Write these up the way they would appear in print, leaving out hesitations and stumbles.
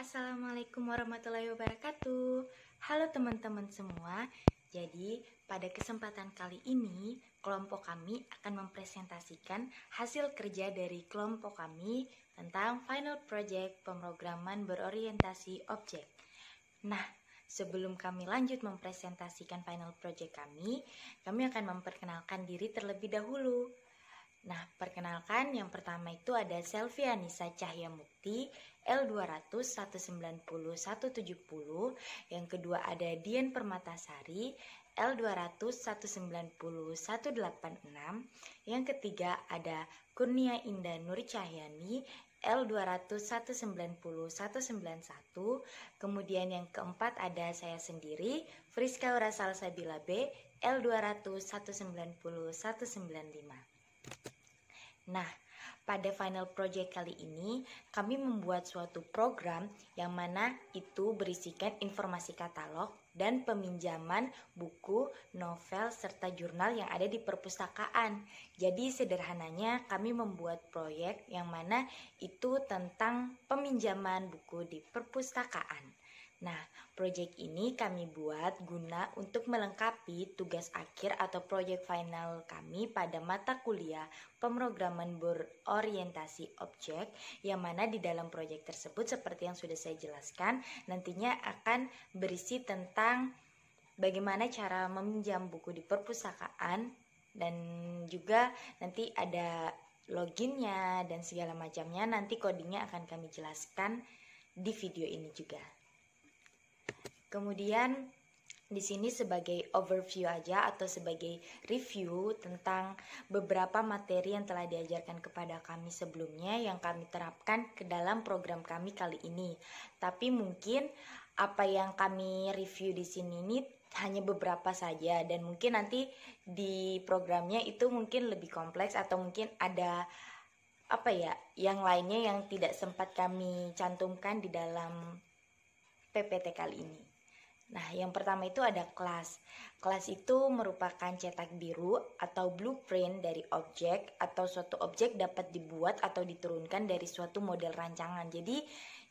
Assalamualaikum warahmatullahi wabarakatuh. Halo teman-teman semua. Jadi, pada kesempatan kali ini, kelompok kami akan mempresentasikan hasil kerja dari kelompok kami tentang final project pemrograman berorientasi objek. Nah, sebelum kami lanjut mempresentasikan final project kami akan memperkenalkan diri terlebih dahulu. Nah, perkenalkan, yang pertama itu ada Selvi Anissa Cahyamukti, L200 190 170. Yang kedua ada Dian Permatasari, L200 190 186. Yang ketiga ada Kurnia Indah Nur Cahyani, L200 190 191. Kemudian yang keempat ada saya sendiri, Friska Urasal Sabila B, L200 190 195. Nah, pada final project kali ini kami membuat suatu program yang mana itu berisikan informasi katalog dan peminjaman buku, novel, serta jurnal yang ada di perpustakaan. Jadi sederhananya kami membuat proyek yang mana itu tentang peminjaman buku di perpustakaan. Nah, proyek ini kami buat guna untuk melengkapi tugas akhir atau proyek final kami pada mata kuliah pemrograman berorientasi objek, yang mana di dalam proyek tersebut seperti yang sudah saya jelaskan nantinya akan berisi tentang bagaimana cara meminjam buku di perpustakaan, dan juga nanti ada loginnya dan segala macamnya. Nanti codingnya akan kami jelaskan di video ini juga. Kemudian di sini sebagai overview aja atau sebagai review tentang beberapa materi yang telah diajarkan kepada kami sebelumnya yang kami terapkan ke dalam program kami kali ini. Tapi mungkin apa yang kami review di sini ini hanya beberapa saja, dan mungkin nanti di programnya itu mungkin lebih kompleks atau mungkin ada yang lainnya yang tidak sempat kami cantumkan di dalam PPT kali ini. Nah, yang pertama itu ada kelas. Kelas itu merupakan cetak biru atau blueprint dari objek, atau suatu objek dapat dibuat atau diturunkan dari suatu model rancangan. Jadi,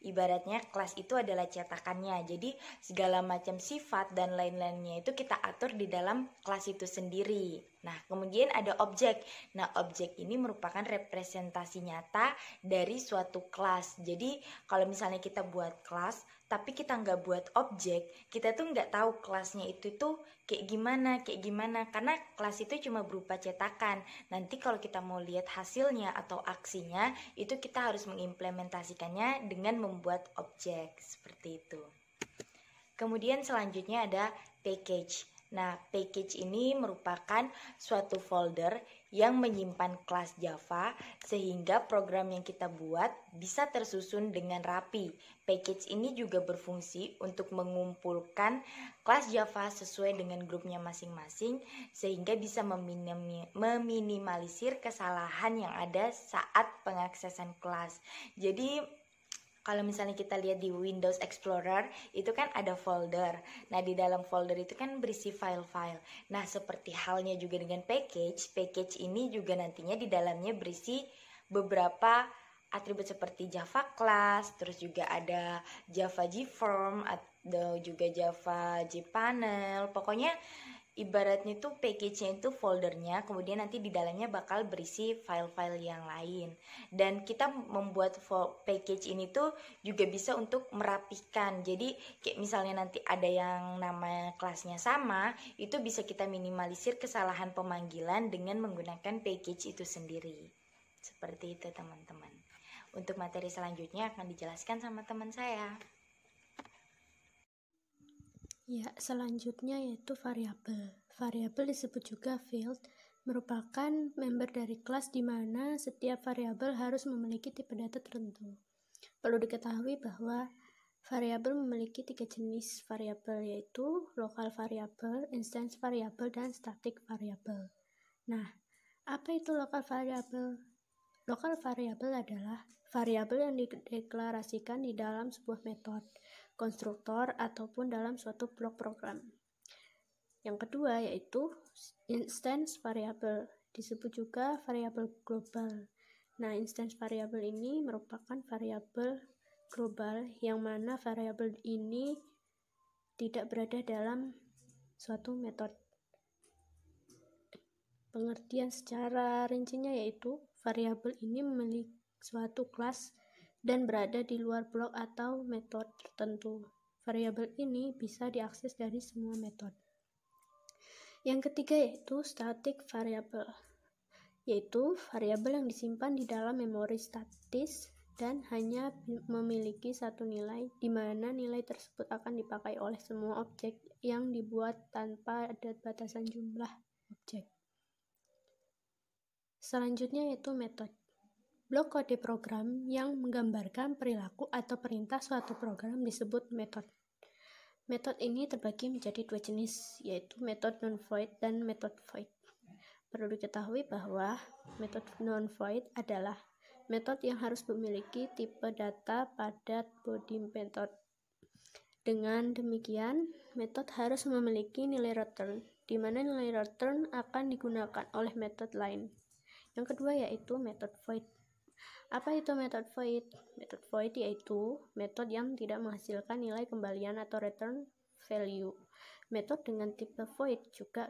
ibaratnya kelas itu adalah cetakannya. Jadi, segala macam sifat dan lain-lainnya itu kita atur di dalam kelas itu sendiri. Nah, kemudian ada objek. Nah, objek ini merupakan representasi nyata dari suatu kelas. Jadi, kalau misalnya kita buat kelas, tapi kita nggak buat objek, kita tuh nggak tahu kelasnya itu tuh kayak gimana, karena kelas itu cuma berupa cetakan. Nanti kalau kita mau lihat hasilnya atau aksinya, itu kita harus mengimplementasikannya dengan membuat objek, seperti itu. Kemudian selanjutnya ada package. Nah, package ini merupakan suatu folder yang menyimpan kelas Java sehingga program yang kita buat bisa tersusun dengan rapi. Package ini juga berfungsi untuk mengumpulkan kelas Java sesuai dengan grupnya masing-masing sehingga bisa meminimalisir kesalahan yang ada saat pengaksesan kelas. Jadi kalau misalnya kita lihat di Windows Explorer, itu kan ada folder. Nah, di dalam folder itu kan berisi file-file. Nah, seperti halnya juga dengan package ini juga nantinya di dalamnya berisi beberapa atribut seperti Java Class, terus juga ada Java JForm, atau juga Java JPanel. Pokoknya ibaratnya itu package-nya itu foldernya, kemudian nanti di dalamnya bakal berisi file-file yang lain. Dan kita membuat package ini tuh juga bisa untuk merapikan. Jadi kayak misalnya nanti ada yang nama kelasnya sama, itu bisa kita minimalisir kesalahan pemanggilan dengan menggunakan package itu sendiri. Seperti itu teman-teman. Untuk materi selanjutnya akan dijelaskan sama teman saya. Ya, selanjutnya yaitu variabel. Variabel disebut juga field, merupakan member dari kelas di mana setiap variabel harus memiliki tipe data tertentu. Perlu diketahui bahwa variabel memiliki 3 jenis variabel, yaitu local variable, instance variable, dan static variable. Nah, apa itu local variable? Local variable adalah variabel yang dideklarasikan di dalam sebuah metode, konstruktor, ataupun dalam suatu blok program. Yang kedua yaitu instance variable, disebut juga variabel global. Nah, instance variable ini merupakan variabel global yang mana variabel ini tidak berada dalam suatu metode. Pengertian secara rincinya yaitu variabel ini memiliki suatu kelas dan berada di luar blok atau metode tertentu. Variabel ini bisa diakses dari semua metode. Yang ketiga yaitu static variable, yaitu variabel yang disimpan di dalam memori statis dan hanya memiliki satu nilai, di mana nilai tersebut akan dipakai oleh semua objek yang dibuat tanpa ada batasan jumlah objek. Selanjutnya yaitu metode. Blok kode program yang menggambarkan perilaku atau perintah suatu program disebut metode. Metode ini terbagi menjadi dua jenis, yaitu metode non-void dan metode void. Perlu diketahui bahwa metode non-void adalah metode yang harus memiliki tipe data pada body method. Dengan demikian, metode harus memiliki nilai return, di mana nilai return akan digunakan oleh metode lain. Yang kedua yaitu metode void. Apa itu metode void? Metode void yaitu metode yang tidak menghasilkan nilai kembalian atau return value. Metode dengan tipe void juga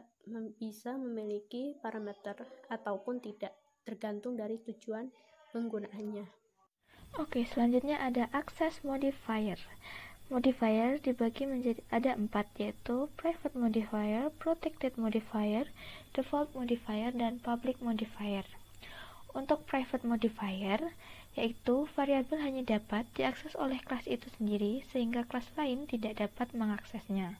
bisa memiliki parameter ataupun tidak, tergantung dari tujuan penggunaannya. Oke, selanjutnya ada access modifier. Modifier dibagi menjadi ada 4, yaitu private modifier, protected modifier, default modifier, dan public modifier. Untuk private modifier, yaitu variabel hanya dapat diakses oleh kelas itu sendiri sehingga kelas lain tidak dapat mengaksesnya.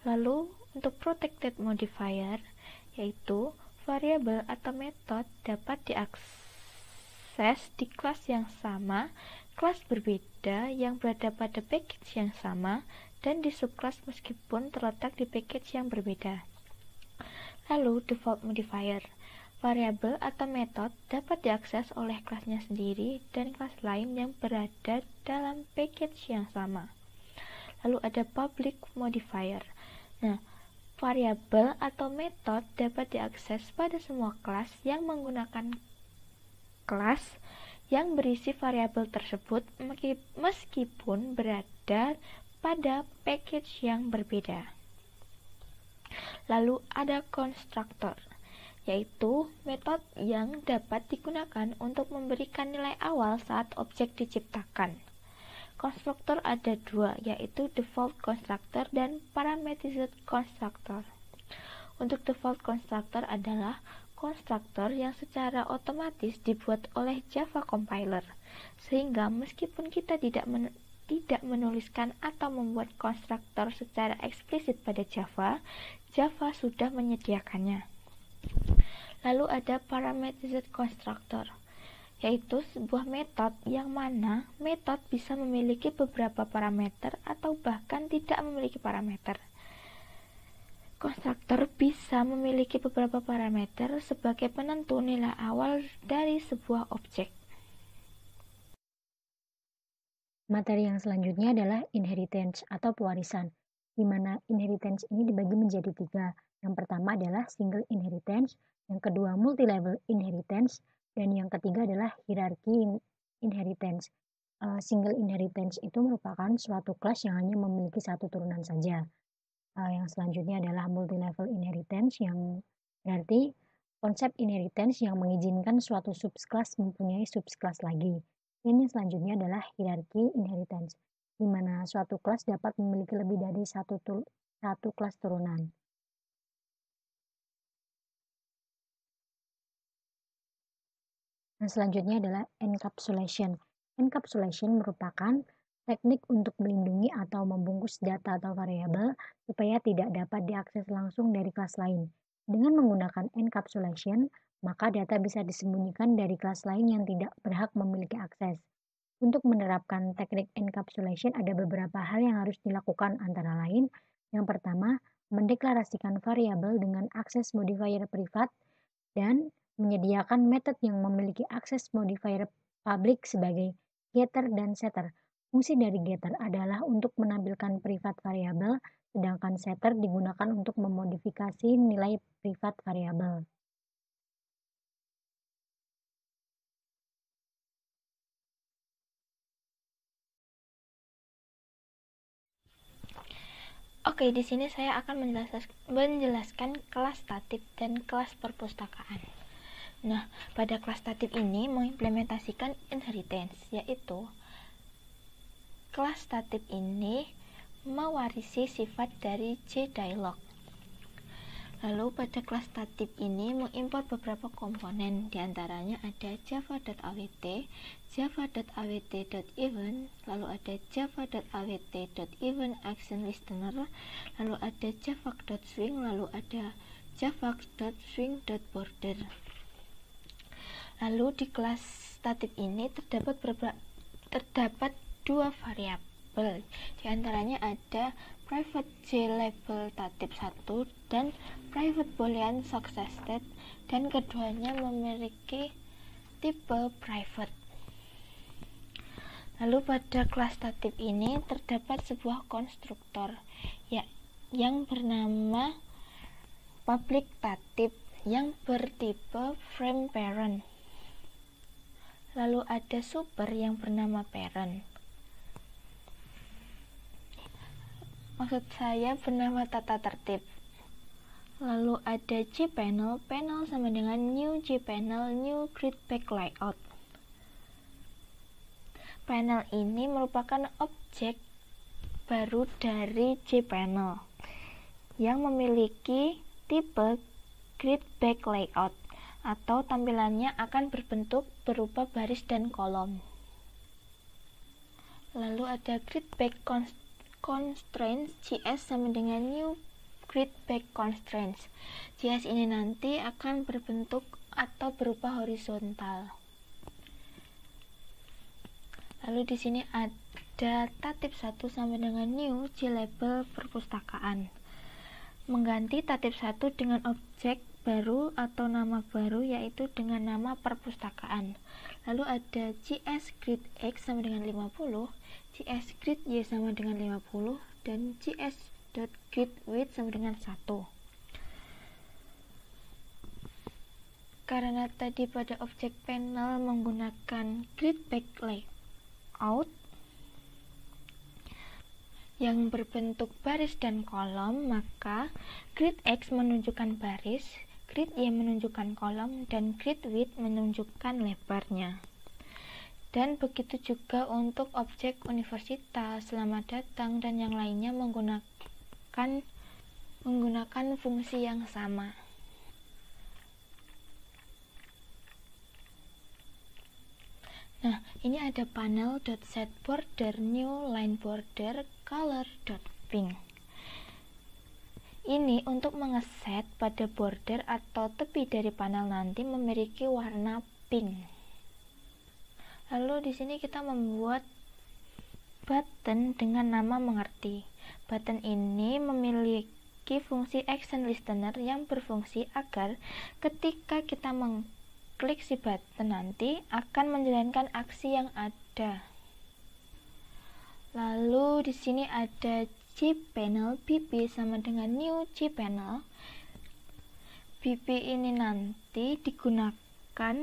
Lalu, untuk protected modifier, yaitu variabel atau metode dapat diakses di kelas yang sama, kelas berbeda yang berada pada package yang sama, dan di subkelas meskipun terletak di package yang berbeda. Lalu, default modifier. Variabel atau metode dapat diakses oleh kelasnya sendiri dan kelas lain yang berada dalam package yang sama. Lalu ada public modifier. Nah, variabel atau metode dapat diakses pada semua kelas yang menggunakan kelas yang berisi variabel tersebut meskipun berada pada package yang berbeda. Lalu ada konstruktor, yaitu metode yang dapat digunakan untuk memberikan nilai awal saat objek diciptakan. Konstruktor ada 2, yaitu default constructor dan parameterized constructor. Untuk default constructor adalah konstruktor yang secara otomatis dibuat oleh Java compiler, sehingga meskipun kita tidak menuliskan atau membuat konstruktor secara eksplisit pada Java, Java sudah menyediakannya. Lalu ada parameterized constructor, yaitu sebuah metode yang mana metode bisa memiliki beberapa parameter atau bahkan tidak memiliki parameter. Konstruktor bisa memiliki beberapa parameter sebagai penentu nilai awal dari sebuah objek. Materi yang selanjutnya adalah inheritance atau pewarisan, di mana inheritance ini dibagi menjadi 3. Yang pertama adalah single inheritance, yang kedua multi-level inheritance, dan yang ketiga adalah hierarchy inheritance. Single inheritance itu merupakan suatu kelas yang hanya memiliki satu turunan saja. Yang selanjutnya adalah multi-level inheritance, yang berarti konsep inheritance yang mengizinkan suatu subclass mempunyai subclass lagi. Dan yang selanjutnya adalah hierarchy inheritance, di mana suatu kelas dapat memiliki lebih dari satu kelas turunan. Nah, selanjutnya adalah encapsulation. Encapsulation merupakan teknik untuk melindungi atau membungkus data atau variabel supaya tidak dapat diakses langsung dari kelas lain. Dengan menggunakan encapsulation, maka data bisa disembunyikan dari kelas lain yang tidak berhak memiliki akses. Untuk menerapkan teknik encapsulation ada beberapa hal yang harus dilakukan, antara lain, yang pertama, mendeklarasikan variabel dengan akses modifier privat dan menyediakan metode yang memiliki akses modifier public sebagai getter dan setter. Fungsi dari getter adalah untuk menampilkan privat variabel, sedangkan setter digunakan untuk memodifikasi nilai privat variabel. Oke, di sini saya akan menjelaskan kelas statif dan kelas perpustakaan. Nah, pada kelas statif ini mengimplementasikan inheritance, yaitu kelas statif ini mewarisi sifat dari JDialog. Lalu pada kelas statif ini mengimport beberapa komponen, diantaranya ada java.awt, java.awt.event, lalu ada java.awt.event_action_listener, lalu ada java.swing, lalu ada java.swing.border. Lalu di kelas statif ini terdapat dua variabel, diantaranya ada private JLabel tatip 1 dan private boolean successed, dan keduanya memiliki tipe private. Lalu pada kelas statif ini terdapat sebuah konstruktor yang bernama public tatip yang bertipe frame parent. Lalu ada super yang bernama parent. Maksud saya bernama tata tertib. Lalu ada JPanel, panel sama dengan new JPanel, new grid back layout. Panel ini merupakan objek baru dari JPanel yang memiliki tipe grid back layout, atau tampilannya akan berbentuk berupa baris dan kolom. Lalu ada grid back constraints, JS sama dengan new grid back constraints. JS ini nanti akan berbentuk atau berupa horizontal. Lalu di sini ada tatip 1 sama dengan new JLabel perpustakaan. Mengganti tatip 1 dengan objek baru atau nama baru, yaitu dengan nama perpustakaan. Lalu ada JS grid X sama dengan 50, JS grid Y sama dengan 50, dan JS.grid width sama dengan 1. Karena tadi pada objek panel menggunakan grid back layout yang berbentuk baris dan kolom, maka grid X menunjukkan baris, grid Y menunjukkan kolom, dan grid width menunjukkan lebarnya. Dan begitu juga untuk objek universitas, selamat datang, dan yang lainnya menggunakan fungsi yang sama. Nah, ini ada panel.setBorder, new line border, color.pink. Ini untuk mengeset pada border atau tepi dari panel nanti memiliki warna pink. Lalu di sini kita membuat button dengan nama mengerti. Button ini memiliki fungsi action listener yang berfungsi agar ketika kita mengklik si button nanti akan menjalankan aksi yang ada. Lalu di sini ada JPanel BP sama dengan new JPanel. BP ini nanti digunakan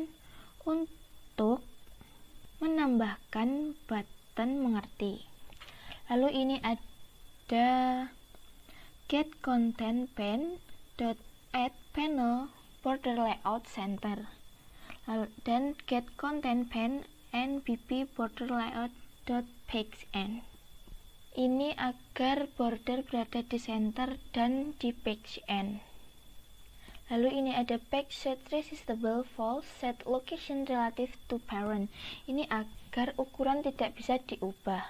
untuk menambahkan button mengerti. Lalu ini ada get content pane .add panel border layout center, dan get content pane and BP border layout page end. Ini agar border berada di center dan di page end. Lalu ini ada page set resistable false set location relative to parent. Ini agar ukuran tidak bisa diubah.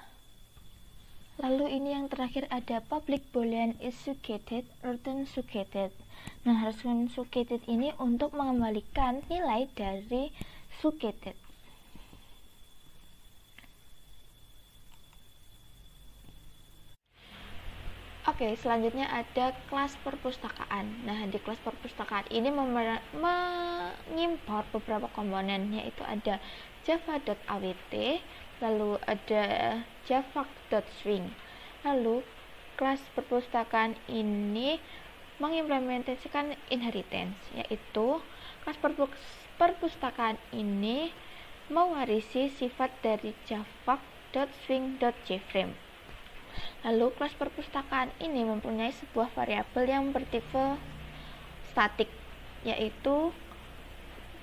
Lalu ini yang terakhir ada public boolean is sugated, return sugated. Nah, return sugated ini untuk mengembalikan nilai dari sugated. Oke, selanjutnya ada kelas perpustakaan. Nah, di kelas perpustakaan ini mengimport beberapa komponen, yaitu ada java.awt, lalu ada java.swing. Lalu kelas perpustakaan ini mengimplementasikan inheritance, yaitu kelas perpustakaan ini mewarisi sifat dari java.swing.jframe. Lalu kelas perpustakaan ini mempunyai sebuah variabel yang bertipe static, yaitu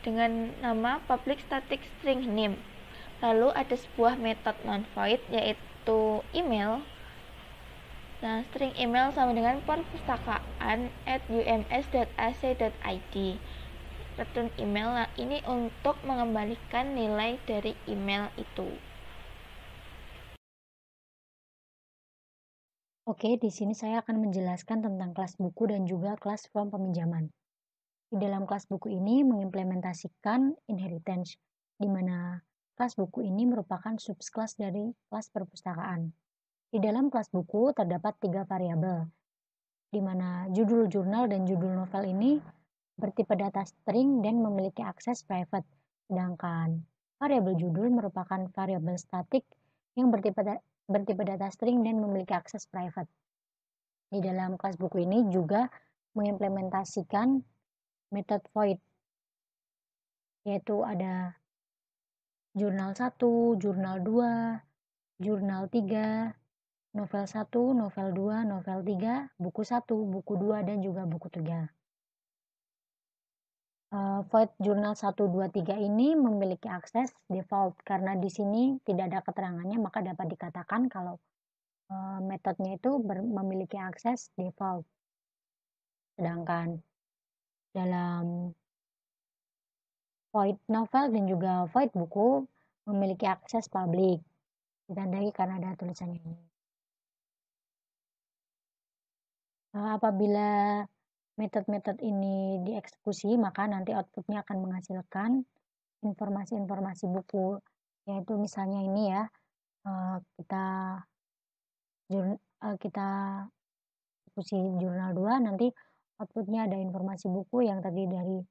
dengan nama public static string name. Lalu ada sebuah metode non-void yaitu email. Nah, string email sama dengan perpustakaan@ums.ac.id. Return email, nah ini untuk mengembalikan nilai dari email itu. Oke, di sini saya akan menjelaskan tentang kelas buku dan juga kelas from peminjaman. Di dalam kelas buku ini mengimplementasikan inheritance, di mana kelas buku ini merupakan subkelas dari kelas perpustakaan. Di dalam kelas buku terdapat 3 variabel, di mana judul jurnal dan judul novel ini bertipe data string dan memiliki akses private, sedangkan variabel judul merupakan variabel statik yang bertipe data string dan memiliki akses private. Di dalam kelas buku ini juga mengimplementasikan metode void, yaitu ada jurnal 1, jurnal 2, jurnal 3, novel 1, novel 2, novel 3, buku 1, buku 2, dan juga buku 3. Void jurnal 1, 2, 3 ini memiliki akses default karena di sini tidak ada keterangannya, maka dapat dikatakan kalau metodenya itu memiliki akses default. Sedangkan dalam void novel dan juga void buku memiliki akses public, ditandai karena ada tulisannya ini. Apabila metode-metode ini dieksekusi, maka nanti outputnya akan menghasilkan informasi-informasi buku, yaitu misalnya ini ya, kita eksekusi jurnal 2, nanti outputnya ada informasi buku yang terdiri dari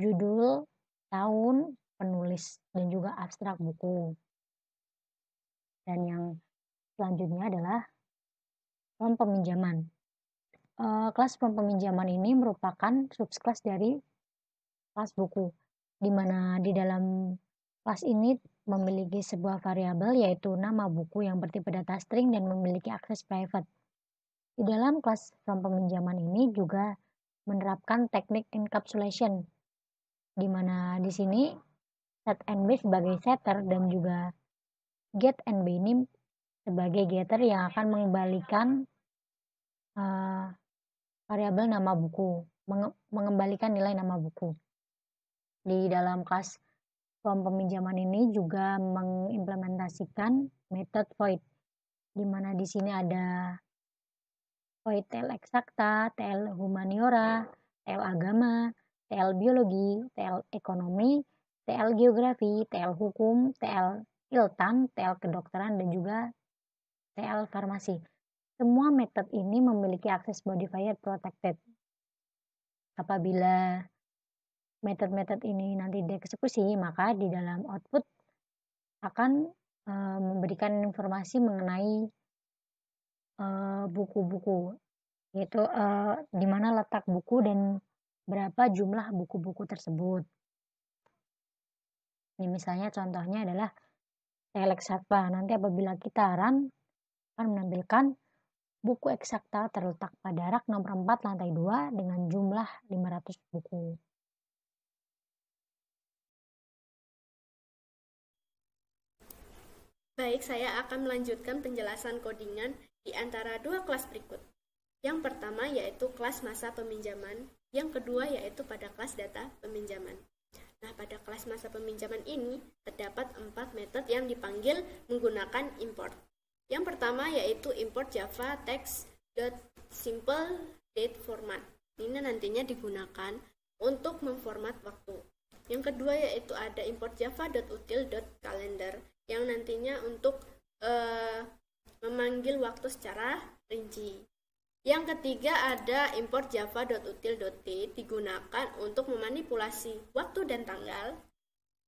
judul, tahun, penulis, dan juga abstrak buku. Dan yang selanjutnya adalah from peminjaman. Kelas from peminjaman ini merupakan subkelas dari kelas buku, di mana di dalam kelas ini memiliki sebuah variabel yaitu nama buku yang bertipe data string dan memiliki akses private. Di dalam kelas from peminjaman ini juga menerapkan teknik encapsulation, di mana di sini set and b sebagai setter dan juga get and b ini sebagai getter yang akan mengembalikan variabel nama buku, mengembalikan nilai nama buku. Di dalam kelas from peminjaman ini juga mengimplementasikan metode void, di mana di sini ada void TL eksakta, TL humaniora, TL agama, TL biologi, TL ekonomi, TL geografi, TL hukum, TL iltan, TL kedokteran, dan juga TL farmasi. Semua metode ini memiliki akses modifier protected. Apabila metode-metode ini nanti dieksekusi, maka di dalam output akan memberikan informasi mengenai buku-buku, yaitu di mana letak buku dan berapa jumlah buku-buku tersebut. Ini misalnya contohnya adalah TL eksakta. Nanti apabila kita run akan menampilkan buku eksakta terletak pada rak nomor 4 lantai 2 dengan jumlah 500 buku. Baik, saya akan melanjutkan penjelasan codingan di antara dua kelas berikut. Yang pertama yaitu kelas masa peminjaman, yang kedua yaitu pada kelas data peminjaman. Nah, pada kelas masa peminjaman ini terdapat 4 metode yang dipanggil menggunakan import. Yang pertama yaitu import java text.simple date format. Ini nantinya digunakan untuk memformat waktu. Yang kedua yaitu ada import java.util.calendar yang nantinya untuk memanggil waktu secara rinci. Yang ketiga ada import java.util.t digunakan untuk memanipulasi waktu dan tanggal.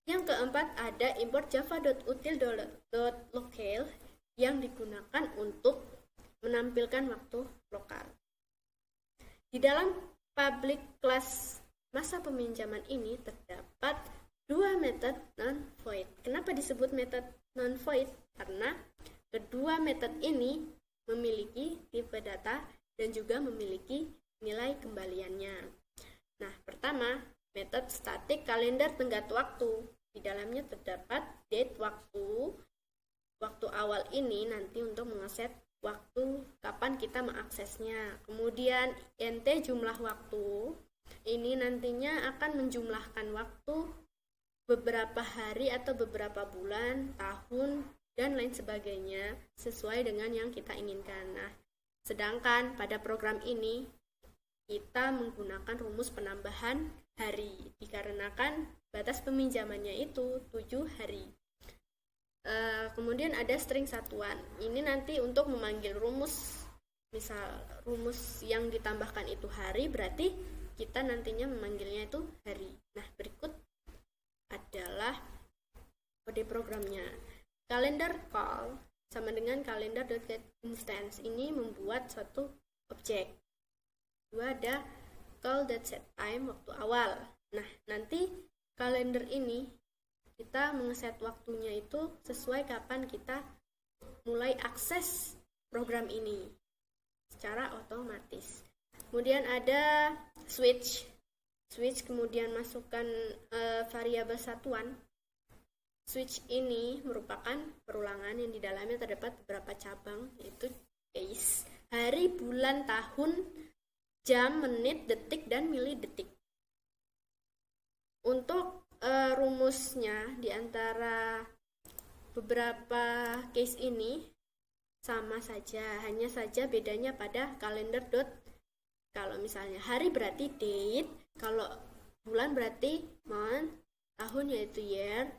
Yang keempat ada import java.util.local yang digunakan untuk menampilkan waktu lokal. Di dalam public class masa peminjaman ini terdapat 2 metode non-void. Kenapa disebut metode non-void? Karena kedua metode ini memiliki tipe data dan juga memiliki nilai kembaliannya. Nah, pertama, metode static kalender tenggat waktu. Di dalamnya terdapat date waktu. Waktu awal ini nanti untuk mengeset waktu kapan kita mengaksesnya. Kemudian int jumlah waktu. Ini nantinya akan menjumlahkan waktu beberapa hari atau beberapa bulan, tahun, dan lain sebagainya sesuai dengan yang kita inginkan. Nah, sedangkan pada program ini kita menggunakan rumus penambahan hari dikarenakan batas peminjamannya itu 7 hari. Kemudian ada string satuan. Ini nanti untuk memanggil rumus. Misal rumus yang ditambahkan itu hari, berarti kita nantinya memanggilnya itu hari. Nah, berikut adalah kode programnya. Calendar call sama dengan calendar.getInstance. Ini membuat suatu objek. Dua ada call.setTime waktu awal. Nah, nanti kalender ini kita mengeset waktunya itu sesuai kapan kita mulai akses program ini secara otomatis. Kemudian ada switch. Kemudian masukkan variabel satuan. Switch ini merupakan perulangan yang di dalamnya terdapat beberapa cabang, yaitu case, hari, bulan, tahun, jam, menit, detik, dan milidetik. Untuk rumusnya di antara beberapa case ini sama saja, hanya saja bedanya pada kalender dot. Kalau misalnya hari berarti date, kalau bulan berarti month, tahun yaitu year,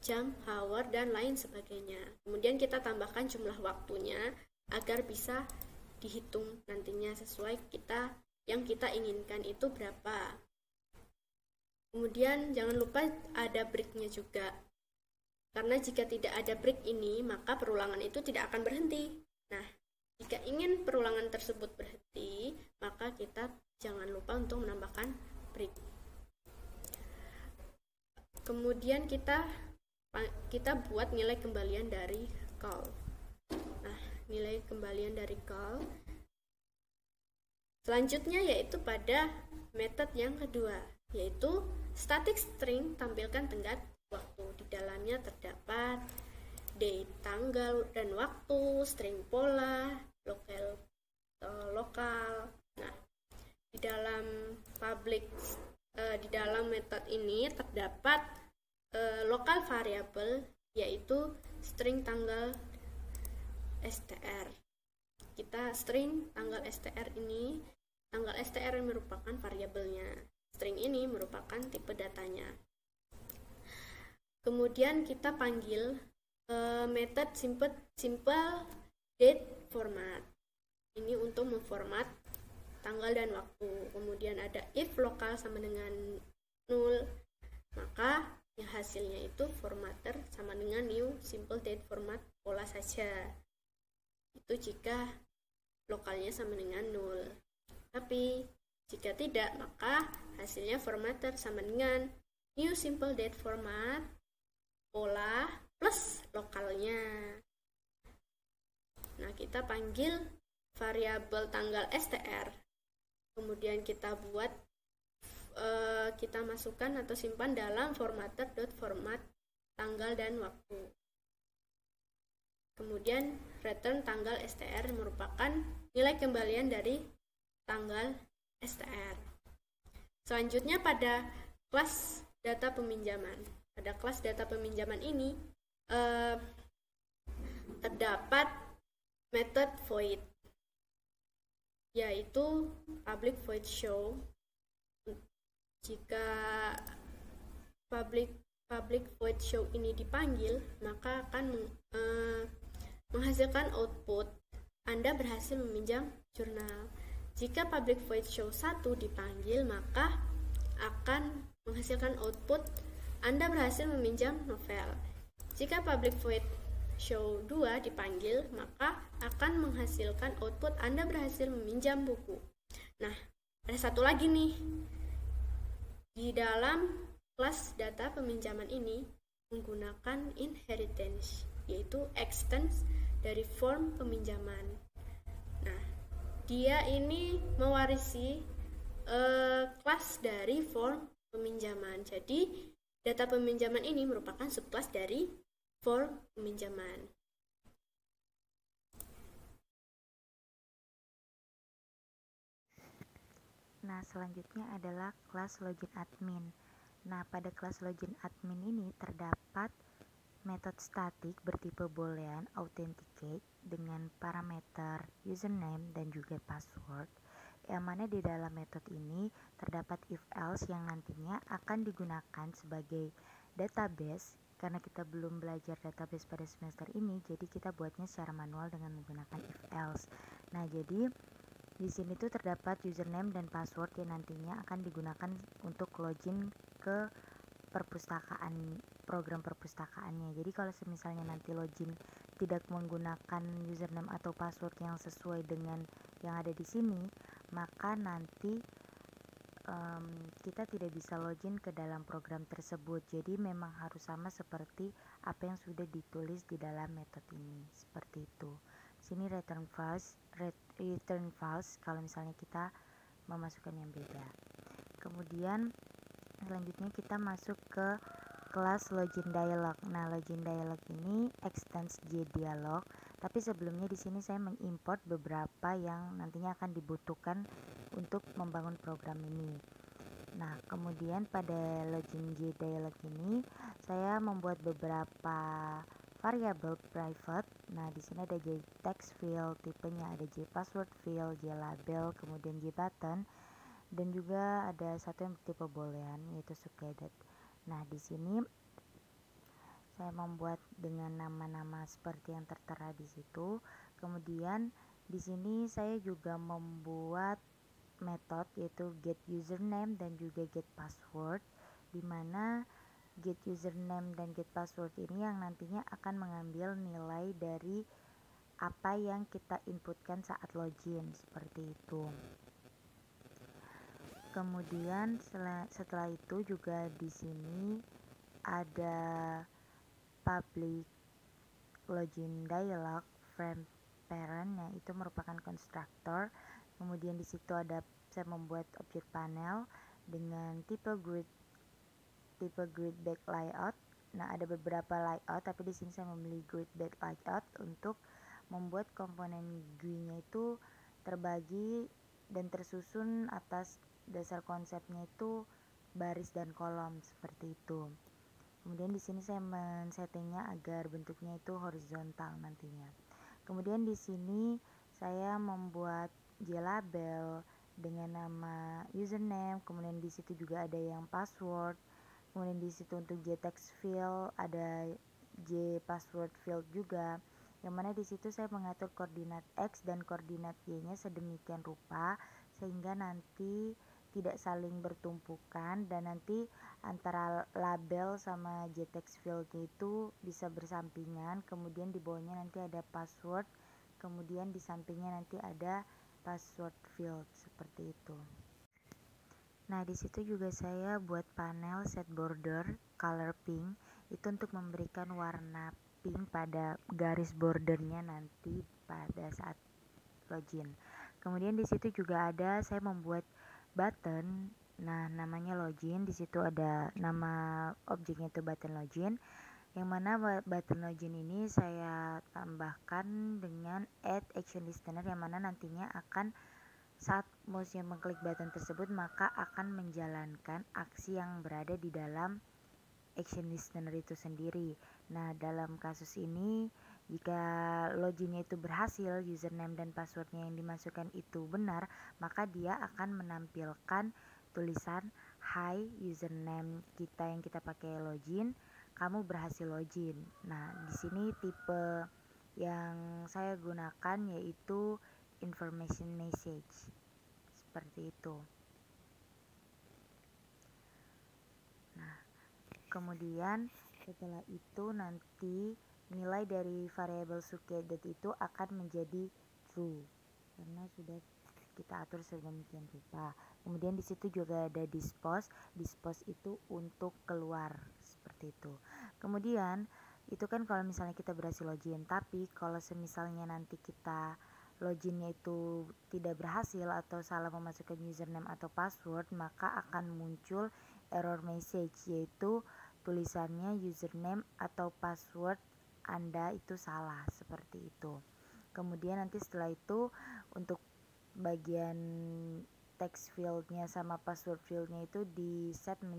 jam, hour, dan lain sebagainya. Kemudian kita tambahkan jumlah waktunya agar bisa dihitung nantinya sesuai yang kita inginkan itu berapa. Kemudian jangan lupa ada break-nya juga. Karena jika tidak ada break ini, maka perulangan itu tidak akan berhenti. Nah, jika ingin perulangan tersebut berhenti, maka kita jangan lupa untuk menambahkan break. Kemudian kita buat nilai kembalian dari call. Nah, nilai kembalian dari call selanjutnya yaitu pada metode yang kedua, yaitu static string tampilkan tenggat waktu. Di dalamnya terdapat date, tanggal dan waktu, string pola, lokal. Nah, di dalam metode ini terdapat lokal variabel yaitu string tanggal str. Kita string tanggal str ini, tanggal str merupakan variabelnya. String ini merupakan tipe datanya. Kemudian kita panggil metode simple date format. Ini untuk memformat tanggal dan waktu. Kemudian ada if lokal sama dengan null, maka yang hasilnya itu formatter sama dengan new simple date format pola saja. Itu jika lokalnya sama dengan null. Tapi jika tidak, maka hasilnya formatter sama dengan new simple date format pola plus lokalnya. Nah, kita panggil variabel tanggal str. Kemudian kita masukkan atau simpan dalam formatter.format tanggal dan waktu. Kemudian return tanggal str merupakan nilai kembalian dari tanggal str. Selanjutnya pada kelas data peminjaman. Pada kelas data peminjaman ini terdapat metode void, yaitu public void show. Jika public void show ini dipanggil, maka akan menghasilkan output Anda berhasil meminjam jurnal. Jika public void show 1 dipanggil, maka akan menghasilkan output Anda berhasil meminjam novel. Jika public void show 2 dipanggil, maka akan menghasilkan output Anda berhasil meminjam buku. Nah, ada satu lagi nih. Di dalam kelas data peminjaman ini menggunakan inheritance, yaitu extends dari form peminjaman. dia ini mewarisi kelas dari form peminjaman. Jadi data peminjaman ini merupakan subclass dari form peminjaman. Nah, selanjutnya adalah kelas login admin. Nah, pada kelas login admin ini terdapat metode statik bertipe boolean authenticate dengan parameter username dan juga password, yang mana di dalam metode ini terdapat if else yang nantinya akan digunakan sebagai database. Karena kita belum belajar database pada semester ini, jadi kita buatnya secara manual dengan menggunakan if else. Nah, jadi di sini tuh terdapat username dan password yang nantinya akan digunakan untuk login ke perpustakaan, program perpustakaannya. Jadi kalau misalnya nanti login tidak menggunakan username atau password yang sesuai dengan yang ada di sini, maka nanti kita tidak bisa login ke dalam program tersebut. Jadi memang harus sama seperti apa yang sudah ditulis di dalam metode ini, seperti itu. Sini return false kalau misalnya kita memasukkan yang beda. Kemudian selanjutnya kita masuk ke kelas login dialog. Nah, login dialog ini extends JDialog, tapi sebelumnya di sini saya mengimport beberapa yang nantinya akan dibutuhkan untuk membangun program ini. Nah, kemudian pada login JDialog ini saya membuat beberapa variabel private. Nah, di sini ada JText field, tipenya ada JPassword field, JLabel, kemudian JButton, dan juga ada satu yang bertipe boolean yaitu subclassed. Nah, di sini saya membuat dengan nama-nama seperti yang tertera di situ. Kemudian di sini saya juga membuat metode yaitu get username dan juga get password, di mana get username dan get password ini yang nantinya akan mengambil nilai dari apa yang kita inputkan saat login, seperti itu. Kemudian setelah itu juga di sini ada public login dialog frame parent, yang itu merupakan konstruktor. Kemudian di situ ada saya membuat objek panel dengan tipe grid back layout. Nah, ada beberapa layout, tapi di sini saya memilih grid back layout untuk membuat komponen GUI-nya itu terbagi dan tersusun atas dasar konsepnya itu baris dan kolom, seperti itu. Kemudian di sini saya men-settingnya agar bentuknya itu horizontal nantinya. Kemudian di sini saya membuat JLabel dengan nama username, kemudian di situ juga ada yang password. Kemudian di situ untuk JText field ada JPassword field juga, yang mana di situ saya mengatur koordinat X dan koordinat Y-nya sedemikian rupa sehingga nanti tidak saling bertumpukan dan nanti antara label sama JText field itu bisa bersampingan. Kemudian di bawahnya nanti ada password, kemudian di sampingnya nanti ada password field, seperti itu. Nah, di situ juga saya buat panel set border color pink, itu untuk memberikan warna pink pada garis bordernya nanti pada saat login. Kemudian di situ juga ada saya membuat button. Nah, namanya login. Di situ ada nama objeknya itu button login, yang mana button login ini saya tambahkan dengan add action listener, yang mana nantinya akan saat mouse-nya mengklik button tersebut maka akan menjalankan aksi yang berada di dalam action listener itu sendiri. Nah, dalam kasus ini jika loginnya itu berhasil, username dan passwordnya yang dimasukkan itu benar, maka dia akan menampilkan tulisan hi, username kita yang kita pakai login, kamu berhasil login. Nah, di sini tipe yang saya gunakan yaitu information message, seperti itu. Nah, kemudian setelah itu nanti nilai dari variabel subclassed itu akan menjadi true karena sudah kita atur sedemikian rupa. Kemudian di situ juga ada dispose itu untuk keluar, seperti itu. Kemudian itu kan kalau misalnya kita berhasil login, tapi kalau semisalnya nanti kita loginnya itu tidak berhasil atau salah memasukkan username atau password, maka akan muncul error message, yaitu tulisannya username atau password Anda itu salah, seperti itu. Kemudian nanti setelah itu untuk bagian text fieldnya sama password fieldnya itu disetting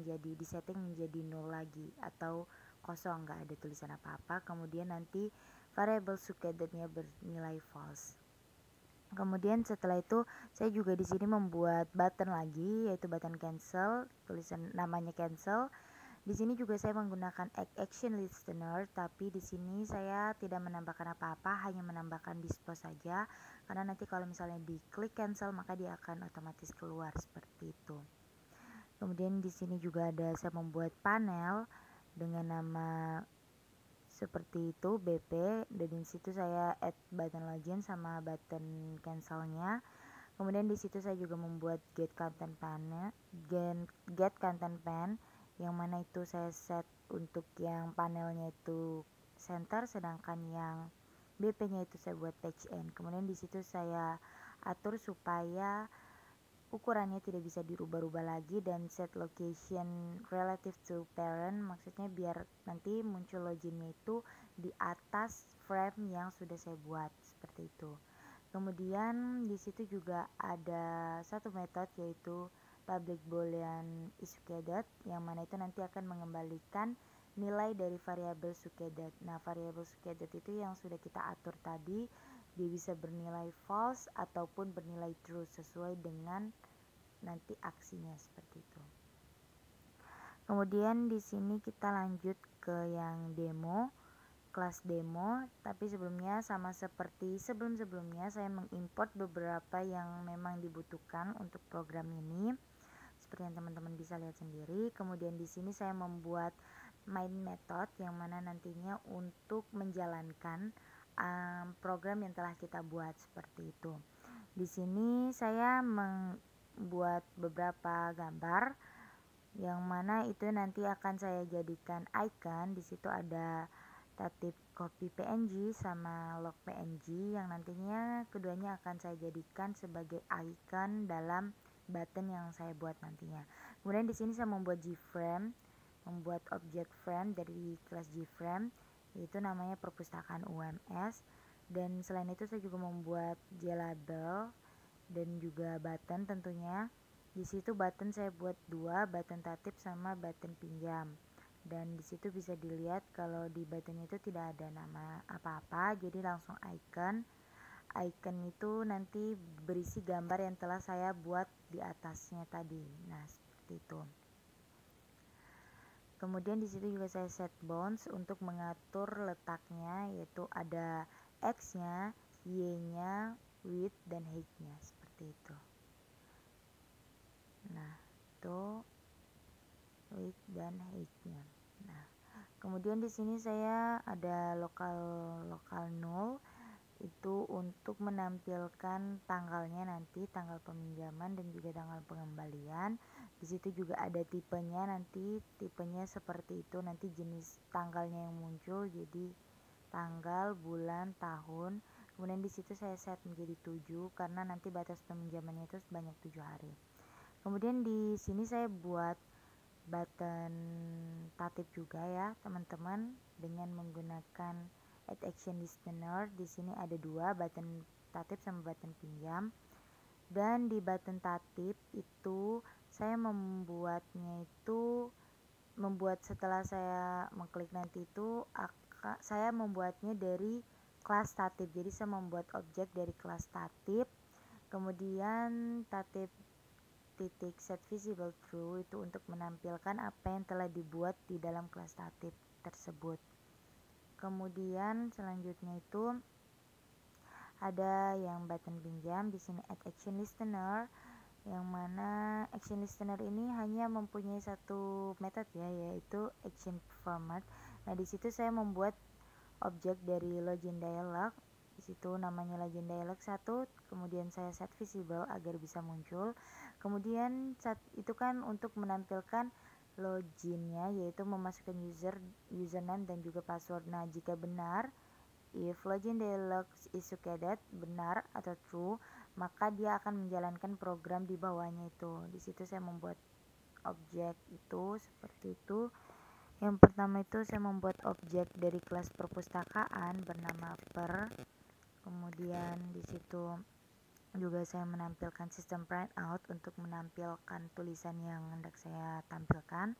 menjadi null lagi atau kosong, nggak ada tulisan apa-apa. Kemudian nanti variable succeeded-nya bernilai false. Kemudian setelah itu saya juga di sini membuat button lagi, yaitu button cancel, tulisan namanya cancel. Di sini juga saya menggunakan action listener, tapi di sini saya tidak menambahkan apa-apa, hanya menambahkan dispose saja, karena nanti kalau misalnya diklik cancel maka dia akan otomatis keluar seperti itu. Kemudian di sini juga ada saya membuat panel dengan nama seperti itu BP, dan di situ saya add button login sama button cancelnya. Kemudian di situ saya juga membuat get content pane yang mana itu saya set untuk yang panelnya itu center, sedangkan yang BP-nya itu saya buat page end. Kemudian di situ saya atur supaya ukurannya tidak bisa dirubah-rubah lagi, dan set location relative to parent, maksudnya biar nanti muncul loginnya itu di atas frame yang sudah saya buat, seperti itu. Kemudian di situ juga ada satu metode, yaitu public boolean issueceded, yang mana itu nanti akan mengembalikan nilai dari variabel succeeded. Nah, variabel succeeded itu yang sudah kita atur tadi, dia bisa bernilai false ataupun bernilai true sesuai dengan nanti aksinya, seperti itu. Kemudian di sini kita lanjut ke yang demo, kelas demo, tapi sebelumnya sama seperti sebelum-sebelumnya saya mengimport beberapa yang memang dibutuhkan untuk program ini, seperti yang teman-teman bisa lihat sendiri. Kemudian di sini saya membuat main method yang mana nantinya untuk menjalankan program yang telah kita buat, seperti itu. Di sini saya membuat beberapa gambar yang mana itu nanti akan saya jadikan icon. Di situ ada tatip copy PNG sama log PNG yang nantinya keduanya akan saya jadikan sebagai icon dalam button yang saya buat nantinya. Kemudian di sini saya membuat Gframe, membuat object frame dari kelas Gframe, yaitu namanya perpustakaan UMS. Dan selain itu saya juga membuat JLabel dan juga button tentunya. Di situ button saya buat dua, button tatip sama button pinjam. Dan di situ bisa dilihat kalau di button itu tidak ada nama apa-apa, jadi langsung icon. Icon itu nanti berisi gambar yang telah saya buat di atasnya tadi. Nah, seperti itu. Kemudian di situ juga saya set bounds untuk mengatur letaknya, yaitu ada X-nya, Y-nya, width dan height-nya, seperti itu. Nah, itu width dan height-nya. Nah, kemudian di sini saya ada lokal null, itu untuk menampilkan tanggalnya nanti, tanggal peminjaman dan juga tanggal pengembalian. Di situ juga ada tipenya, nanti tipenya seperti itu, nanti jenis tanggalnya yang muncul jadi tanggal, bulan, tahun. Kemudian di situ saya set menjadi 7 karena nanti batas peminjamannya itu sebanyak 7 hari. Kemudian di sini saya buat button tatip juga ya teman-teman, dengan menggunakan add action listener. Di sini ada dua, button tatip sama button pinjam. Dan di button tatip itu saya membuatnya itu setelah saya mengklik nanti itu saya membuatnya dari kelas tatip. Jadi saya membuat objek dari kelas tatip, kemudian tatip titik set visible true itu untuk menampilkan apa yang telah dibuat di dalam kelas tatip tersebut. Kemudian selanjutnya itu ada yang button pinjam. Di sini add action listener, yang mana action listener ini hanya mempunyai satu metode ya, yaitu action format. Nah, di situ saya membuat objek dari login dialog. Di situ namanya login dialog 1, kemudian saya set visible agar bisa muncul. Kemudian itu kan untuk menampilkan loginnya, yaitu memasukkan username dan juga password. Nah, jika benar if login dialog is succeeded, benar atau true, maka dia akan menjalankan program di bawahnya itu. Di situ saya membuat objek itu seperti itu. Yang pertama itu saya membuat objek dari kelas perpustakaan bernama per. Kemudian di situ juga saya menampilkan sistem printout untuk menampilkan tulisan yang hendak saya tampilkan.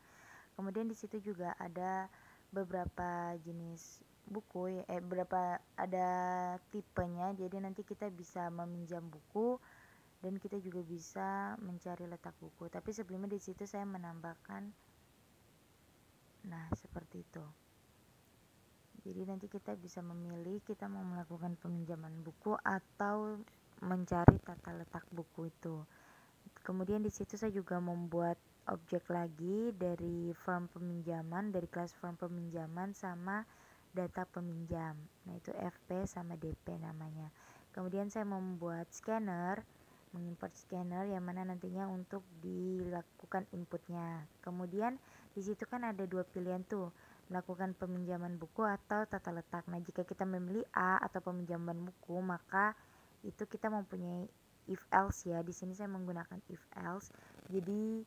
Kemudian di situ juga ada beberapa jenis buku, ada tipenya. Jadi nanti kita bisa meminjam buku dan kita juga bisa mencari letak buku. Tapi sebelumnya di situ saya menambahkan, nah seperti itu. Jadi nanti kita bisa memilih kita mau melakukan peminjaman buku atau mencari tata letak buku itu. Kemudian di situ saya juga membuat objek lagi dari form peminjaman, dari kelas form peminjaman sama data peminjam. Nah itu FP sama DP namanya. Kemudian saya membuat scanner, mengimport scanner yang mana nantinya untuk dilakukan inputnya. Kemudian di situ kan ada dua pilihan tuh, melakukan peminjaman buku atau tata letak. Nah jika kita memilih A atau peminjaman buku, maka itu kita mempunyai if else ya. Di sini saya menggunakan if else. Jadi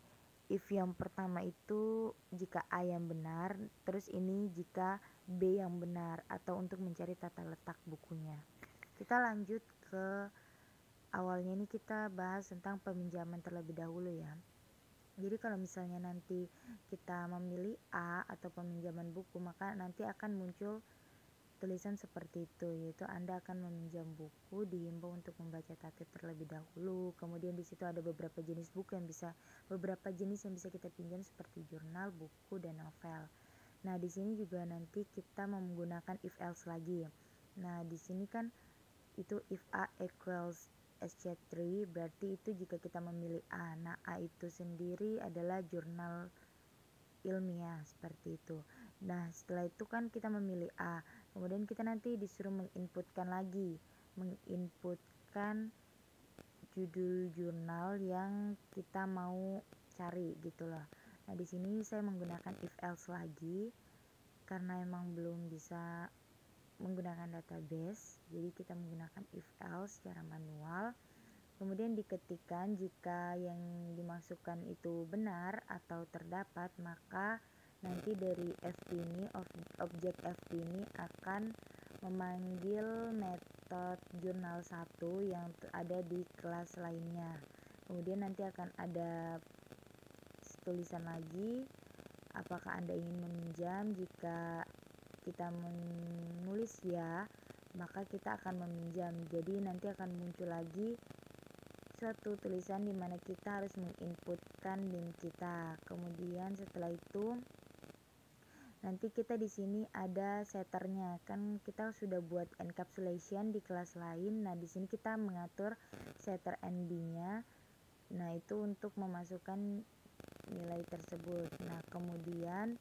if yang pertama itu jika A yang benar, terus ini jika B yang benar, atau untuk mencari tata letak bukunya. Kita lanjut ke awalnya, ini kita bahas tentang peminjaman terlebih dahulu ya. Jadi kalau misalnya nanti kita memilih A atau peminjaman buku, maka nanti akan muncul tulisan seperti itu, yaitu Anda akan meminjam buku, dihimbau untuk membaca tatip terlebih dahulu. Kemudian di situ ada beberapa jenis yang bisa kita pinjam seperti jurnal, buku, dan novel. Nah, di sini juga nanti kita menggunakan if else lagi. Nah, di sini kan itu if A equals SC3, berarti itu jika kita memilih A. Nah, A itu sendiri adalah jurnal ilmiah seperti itu. Nah, setelah itu kan kita memilih A. Kemudian kita nanti disuruh menginputkan judul jurnal yang kita mau cari gitu loh. Nah, di sini saya menggunakan if else lagi karena emang belum bisa menggunakan database. Jadi kita menggunakan if else secara manual. Kemudian diketikkan jika yang dimasukkan itu benar atau terdapat, maka nanti dari FP ini, objek FP ini akan memanggil metode jurnal 1 yang ada di kelas lainnya. Kemudian nanti akan ada tulisan lagi, apakah Anda ingin meminjam. Jika kita menulis ya, maka kita akan meminjam. Jadi nanti akan muncul lagi suatu tulisan di mana kita harus menginputkan NIM kita. Kemudian setelah itu nanti kita di sini ada setternya. Kan kita sudah buat encapsulation di kelas lain. Nah, di sini kita mengatur setter NB-nya. Nah, itu untuk memasukkan nilai tersebut. Nah, kemudian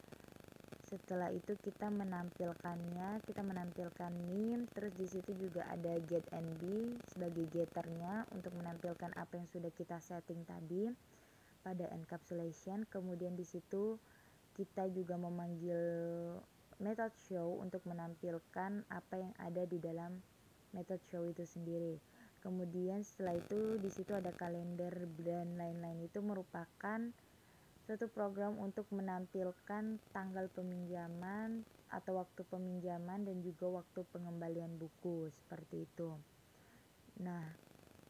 setelah itu kita menampilkan NIM, terus di situ juga ada get NB sebagai getternya untuk menampilkan apa yang sudah kita setting tadi pada encapsulation. Kemudian di situ kita juga memanggil method show untuk menampilkan apa yang ada di dalam method show itu sendiri. Kemudian setelah itu di situ ada kalender dan lain-lain. Itu merupakan suatu program untuk menampilkan tanggal peminjaman atau waktu peminjaman dan juga waktu pengembalian buku seperti itu. Nah,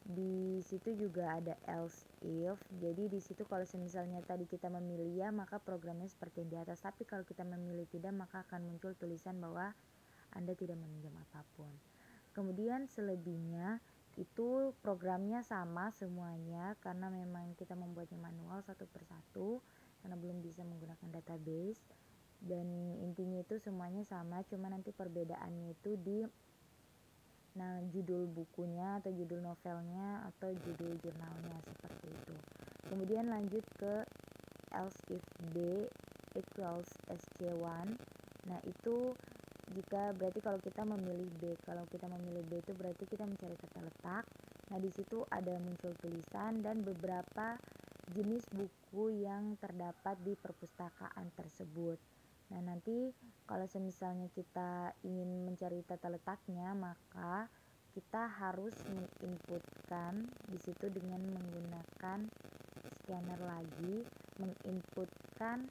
di situ juga ada else if. Jadi di situ kalau misalnya tadi kita memilih ya, maka programnya seperti yang di atas. Tapi kalau kita memilih tidak, maka akan muncul tulisan bahwa Anda tidak meminjam apapun. Kemudian selebihnya itu programnya sama semuanya karena memang kita membuatnya manual satu persatu karena belum bisa menggunakan database. Dan intinya itu semuanya sama, cuma nanti perbedaannya itu di judul bukunya atau judul novelnya atau judul jurnalnya seperti itu. Kemudian lanjut ke else if B equals SC1. Nah, itu jika berarti kalau kita memilih B. Kalau kita memilih B itu berarti kita mencari tata letak. Nah, di situ ada muncul tulisan dan beberapa jenis buku yang terdapat di perpustakaan tersebut. Nah, nanti kalau semisalnya kita ingin mencari tata letaknya, maka kita harus menginputkan di situ dengan menggunakan scanner lagi, menginputkan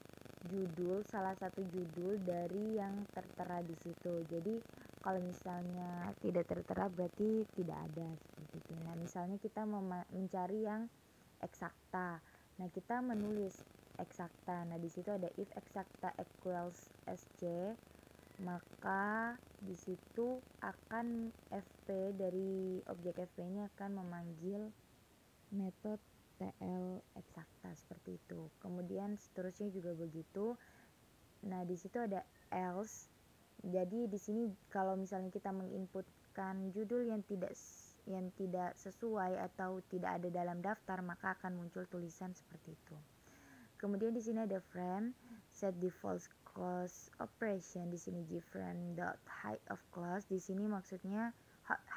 judul, salah satu judul dari yang tertera di situ. Jadi kalau misalnya tidak tertera berarti tidak ada, seperti itu. Nah, misalnya kita mencari yang eksakta. Nah, kita menulis eksakta. Nah, di situ ada if eksakta equals SC, maka di situ akan FP dari objek FP-nya akan memanggil metode TL eksakta, seperti itu. Kemudian seterusnya juga begitu. Nah, di situ ada else. Jadi di sini kalau misalnya kita menginputkan judul yang tidak sesuai atau tidak ada dalam daftar, maka akan muncul tulisan seperti itu. Kemudian di sini ada frame, set default clause operation. Di sini different dot height of clause. Di sini maksudnya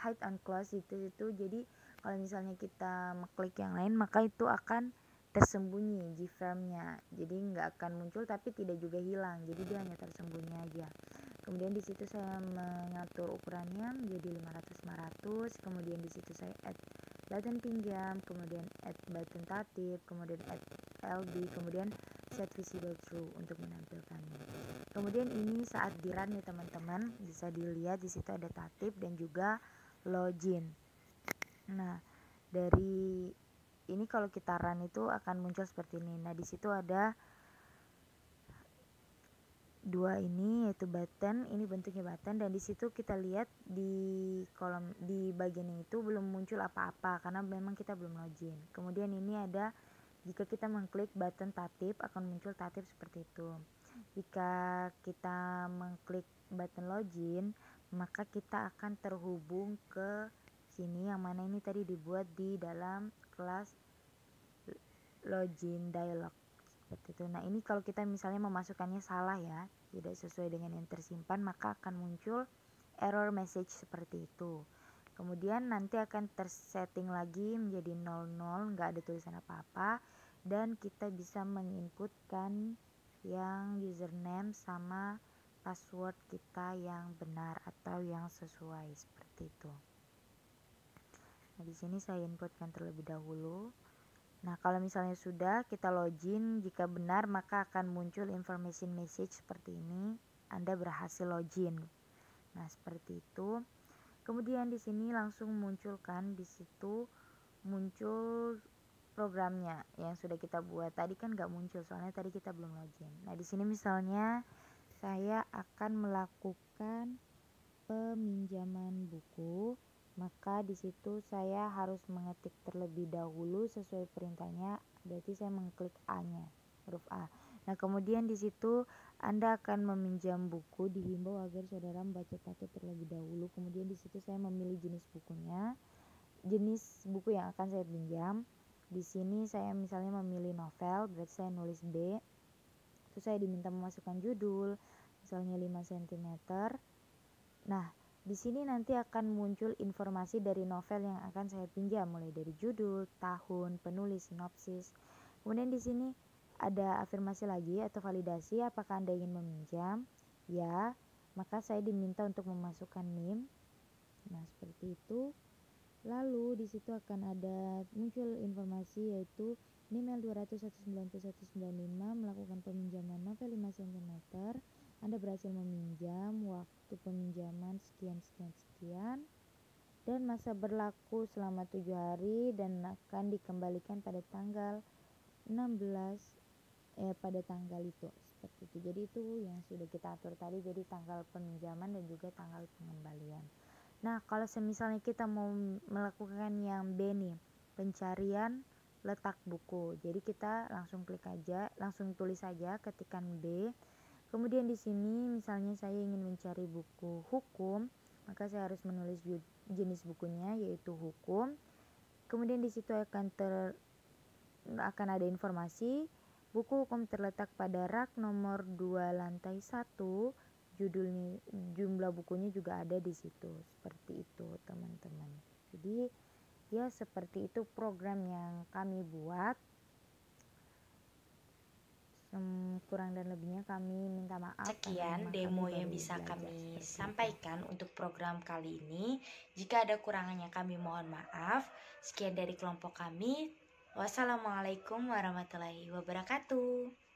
height on clause itu jadi kalau misalnya kita mengklik yang lain maka itu akan tersembunyi gframe-nya, jadi nggak akan muncul tapi tidak juga hilang, jadi dia hanya tersembunyi aja. Kemudian di situ saya mengatur ukurannya menjadi 500-500. Kemudian di situ saya add button pinjam, kemudian add button tatip, kemudian add LB, kemudian set visible true untuk menampilkannya. Kemudian ini saat di run ya teman-teman, bisa dilihat di situ ada tatip dan juga login. Nah, dari ini kalau kita run itu akan muncul seperti ini. Nah, di situ ada dua ini yaitu button, ini bentuknya button, dan di situ kita lihat di kolom di bagian ini itu belum muncul apa-apa karena memang kita belum login. Kemudian ini ada jika kita mengklik button tatip akan muncul tatip seperti itu. Jika kita mengklik button login maka kita akan terhubung ke sini yang mana ini tadi dibuat di dalam kelas login dialog seperti itu. Nah, ini kalau kita misalnya memasukkannya salah ya, tidak sesuai dengan yang tersimpan, maka akan muncul error message seperti itu. Kemudian nanti akan tersetting lagi menjadi 00, nggak ada tulisan apa-apa, dan kita bisa menginputkan yang username sama password kita yang benar atau yang sesuai seperti itu. Nah, di sini saya inputkan terlebih dahulu. Nah, kalau misalnya sudah kita login, jika benar maka akan muncul information message seperti ini, Anda berhasil login. Nah, seperti itu. Kemudian di sini langsung munculkan di situ muncul programnya yang sudah kita buat. Tadi kan nggak muncul soalnya tadi kita belum login. Nah, di sini misalnya saya akan melakukan peminjaman buku, maka di situ saya harus mengetik terlebih dahulu sesuai perintahnya, berarti saya mengklik A-nya, huruf A. Nah, kemudian di situ Anda akan meminjam buku, dihimbau agar saudara membaca tatip terlebih dahulu. Kemudian di situ saya memilih jenis bukunya, jenis buku yang akan saya pinjam. Di sini saya misalnya memilih novel, berarti saya nulis B. Terus saya diminta memasukkan judul, misalnya 5 cm. Nah, di sini nanti akan muncul informasi dari novel yang akan saya pinjam, mulai dari judul, tahun, penulis, sinopsis. Kemudian di sini ada afirmasi lagi atau validasi, apakah Anda ingin meminjam? Ya, maka saya diminta untuk memasukkan NIM. Nah, seperti itu. Lalu di situ akan ada muncul informasi yaitu NIM L200-191-195 melakukan peminjaman novel 5 cm. Anda berhasil meminjam, waktu peminjaman sekian, dan masa berlaku selama 7 hari dan akan dikembalikan pada tanggal 16 pada tanggal itu, seperti itu. Jadi itu yang sudah kita atur tadi, jadi tanggal peminjaman dan juga tanggal pengembalian. Nah, kalau misalnya kita mau melakukan yang B nih, pencarian letak buku. Jadi kita langsung klik aja, langsung tulis saja ketikan B. Kemudian di sini misalnya saya ingin mencari buku hukum, maka saya harus menulis jenis bukunya yaitu hukum. Kemudian di situ akan ada informasi buku hukum terletak pada rak nomor 2 lantai 1. Judulnya, jumlah bukunya juga ada di situ. Seperti itu, teman-teman. Jadi ya seperti itu program yang kami buat. Kurang dan lebihnya kami minta maaf. Sekian karena demo kami yang baru bisa belajar kami seperti itu. sampaikan untuk program kali ini. Jika ada kurangannya kami mohon maaf. Sekian dari kelompok kami. Wassalamualaikum warahmatullahi wabarakatuh.